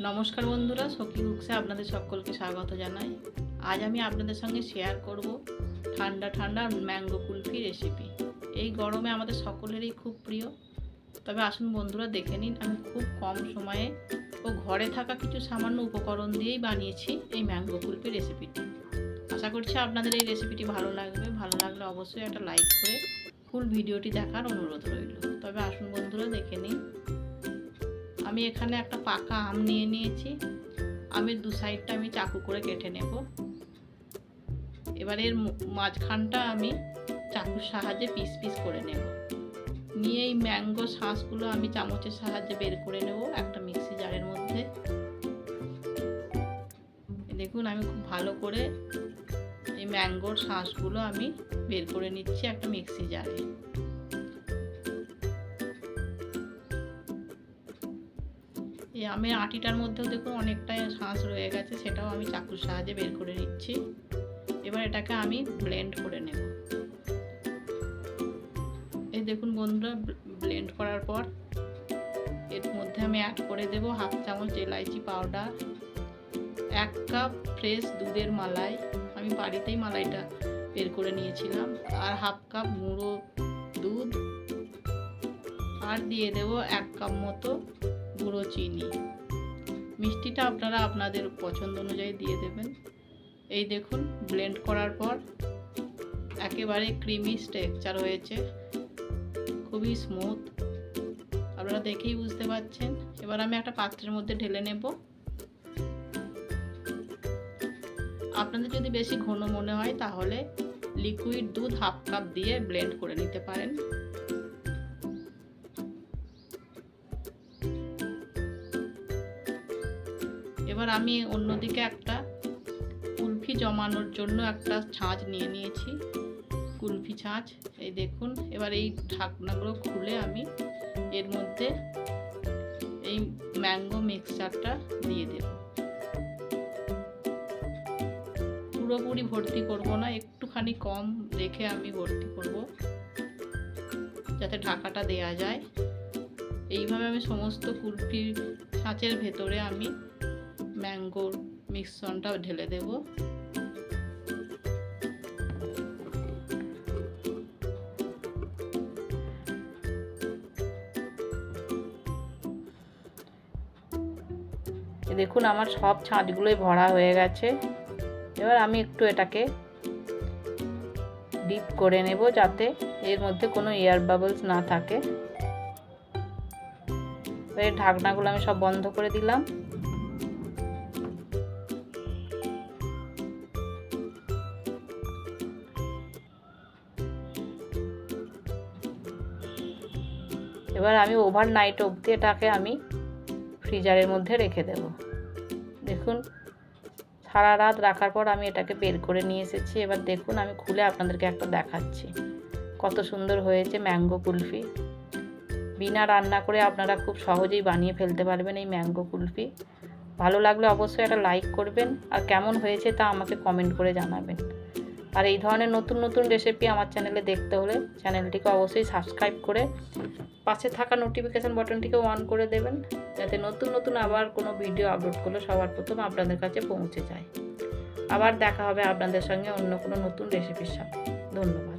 নমস্কার বন্ধুরা, সখী কুকসে আপনাদের সকলকে স্বাগত জানাই। আজ আমি আপনাদের সঙ্গে শেয়ার করব ঠান্ডা ঠান্ডা ম্যাঙ্গো কুলফি রেসিপি। এই গরমে আমাদের সকলেরই খুব প্রিয়। তবে আসুন বন্ধুরা, দেখে নিন আমি খুব কম সময়ে ও ঘরে থাকা কিছু সামান্য উপকরণ দিয়েই বানিয়েছি এই ম্যাঙ্গো কুলফি রেসিপিটি। আশা করছি আপনাদের এই রেসিপিটি ভালো লাগবে। ভালো লাগলে অবশ্যই একটা লাইক করে ফুল ভিডিওটি দেখার অনুরোধ রইল। তবে আসুন বন্ধুরা, দেখে নিন। আমি এখানে একটা পাকা আম নিয়ে নিয়েছি। আমের দু সাইডটা আমি চাকু করে কেটে নেব। এবার এর মাঝখানটা আমি চাকুর সাহায্যে পিস পিস করে নেব। নিয়ে এই ম্যাঙ্গো শাঁসগুলো আমি চামচের সাহায্যে বের করে নেব একটা মিক্সি জারের মধ্যে। দেখুন, আমি খুব ভালো করে এই ম্যাঙ্গোর শাঁসগুলো আমি বের করে নিচ্ছি একটা মিক্সি জারে। এই আমের আটিটার মধ্যেও দেখুন অনেকটাই শাঁস রয়ে গেছে, সেটাও আমি চাকুর সাহায্যে বের করে নিচ্ছি। এবার এটাকে আমি ব্লেন্ড করে নেব। এই দেখুন বন্ধুরা, ব্লেন্ড করার পর এর মধ্যে আমি অ্যাড করে দেব হাফ চামচ এলাইচি পাউডার, 1 কাপ ফ্রেশ দুধের মালাই, আমি বাড়িতেই মালাইটা বের করে নিয়েছিলাম, আর হাফ কাপ গুঁড়ো দুধ, আর দিয়ে দেব 1 কাপ মতো গুঁড়ো চিনি। মিষ্টিটা আপনারা আপনাদের পছন্দ অনুযায়ী দিয়ে দেবেন। এই দেখুন, ব্লেন্ড করার পর একেবারে ক্রিমি টেক্সচার হয়েছে, খুবই স্মুথ, আপনারা দেখেই বুঝতে পারছেন। এবার আমি একটা পাত্রের মধ্যে ঢেলে নেব। আপনাদের যদি বেশি ঘন মনে হয় তাহলে লিকুইড দুধ হাফ কাপ দিয়ে ব্লেন্ড করে নিতে পারেন। এবার আমি অন্যদিকে একটা কুলফি জমানোর জন্য একটা ছাঁচ নিয়ে নিয়েছি, কুলফি ছাঁচ। এই দেখুন, এবার এই ঢাকনাগুলো খুলে আমি এর মধ্যে এই ম্যাঙ্গো মিক্সচারটা দিয়ে দেব। পুরোপুরি ভর্তি করব না, একটুখানি কম রেখে আমি ভর্তি করব যাতে ঢাকাটা দেয়া যায়। এইভাবে আমি সমস্ত কুলফি ছাঁচের ভেতরে আমি ম্যাঙ্গোর মিশ্রণটা ঢেলে দেব। দেখুন, আমার সব ছাঁচগুলোই ভরা হয়ে গেছে। এবার আমি একটু এটাকে ডিপ করে নেব যাতে এর মধ্যে কোনো এয়ার বাবলস না থাকে। এর ঢাকনাগুলো আমি সব বন্ধ করে দিলাম। এবার আমি ওভারনাইট অবধি এটাকে আমি ফ্রিজারের মধ্যে রেখে দেব। দেখুন, সারা রাত রাখার পর আমি এটাকে বের করে নিয়ে এসেছি। এবার দেখুন, আমি খুলে আপনাদেরকে একটা দেখাচ্ছি কত সুন্দর হয়েছে ম্যাঙ্গো কুলফি। বিনা রান্না করে আপনারা খুব সহজেই বানিয়ে ফেলতে পারবেন এই ম্যাঙ্গো কুলফি। ভালো লাগলে অবশ্যই একটা লাইক করবেন, আর কেমন হয়েছে তা আমাকে কমেন্ট করে জানাবেন। আর এই ধরনের নতুন নতুন রেসিপি আমার চ্যানেলে দেখতে হলে চ্যানেলটিকে অবশ্যই সাবস্ক্রাইব করে পাশে থাকা নোটিফিকেশান বাটনটিকে অন করে দেবেন, যাতে নতুন নতুন আবার কোনো ভিডিও আপলোড করলে সবার প্রথম আপনাদের কাছে পৌঁছে যায়। আবার দেখা হবে আপনাদের সঙ্গে অন্য কোনো নতুন রেসিপির সাথে। ধন্যবাদ।